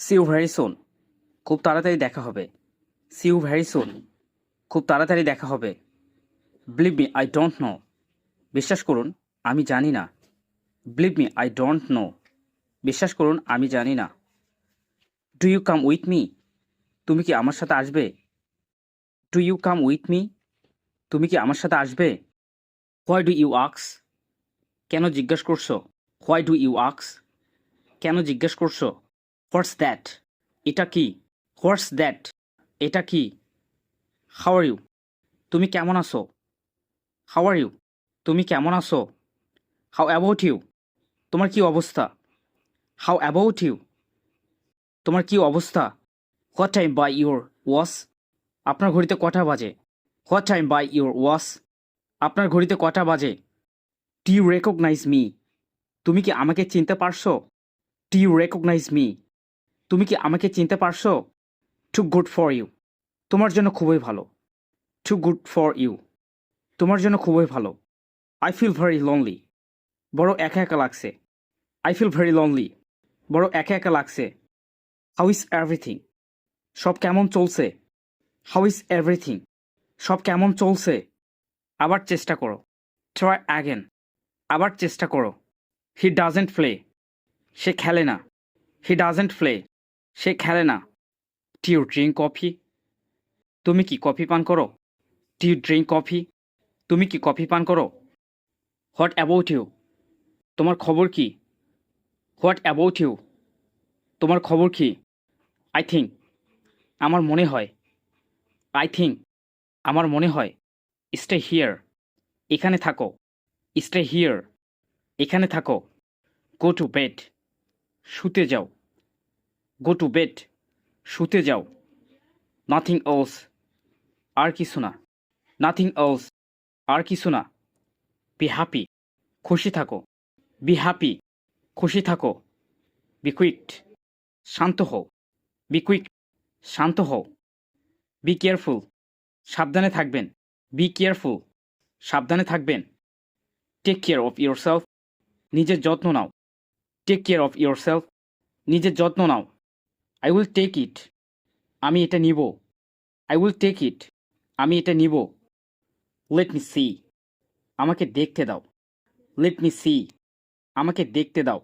C you very soon. খুব তাড়াতাড়ি দেখা হবে। See you very soon. খুব তাড়াতাড়ি দেখা হবে। Believe me I don't know. বিশ্বাস করুন আমি জানি না। Believe me I don't know. বিশ্বাস করুন আমি জানি না। Do you come with me. তুমি কি আমার সাথে আসবে? Do you come with me. তুমি কি আমার সাথে আসবে? হোয়াই ডু ইউ আক্স। কেন জিজ্ঞেস করছো? হোয়াই ডু ইউ আক্স। কেন জিজ্ঞেস করছো? What's that. এটা কি? হোয়াটস দ্যাট। এটা কি? How are you. তুমি কেমন আছো? How are you. তুমি কেমন আছো? How about you. তোমার কি অবস্থা? How about you. তোমার কি অবস্থা? What time by your watch. আপনার ঘড়িতে কটা বাজে? What time by your watch. আপনার ঘড়িতে কটা বাজে? Do you recognise me. তুমি কি আমাকে চিনতে পারছো? Do you recognise me. তুমি কি আমাকে চিনতে পারছো? Too good for you. তোমার জন্য খুবই ভালো। Too good for you. তোমার জন্য খুবই ভালো। I feel very lonely. বড় একা একা লাগছে। I feel very lonely. বড় একা একা লাগছে। How is everything. সব কেমন চলছে? How is everything. সব কেমন চলছে? আবার চেষ্টা করো। Try again. আবার চেষ্টা করো। He doesn't play. সে খেলে না। He doesn't play. সে খেলে না। Do you drink coffee. তুমি কি কফি পান করো? Do you drink coffee. তুমি কি কফি পান করো? What about you. তোমার খবর কি? What about you. তোমার খবর কি? I think. আমার মনে হয়। I think. আমার মনে হয়। Stay here. এখানে থাকো। Stay here. এখানে থাকো। Go to bed. শুতে যাও। Go to bed. শুতে যাও। Nothing else. আর কিছু না। Nothing else. আর কিছু না। Be happy. খুশি থাকো। Be happy. খুশি থাকো। B quit. শান্ত হও। B quick. শান্ত হও। Be careful. সাবধানে থাকবেন। Be careful. সাবধানে থাকবেন। Take care of yourself. নিজের যত্ন নাও। Take care of yourself. নিজের যত্ন নাও। I will take it. আমি এটা নিব। I will take it. আমি এটা নিব। Let me see. আমাকে দেখতে দাও। Let me see. আমাকে দেখতে দাও।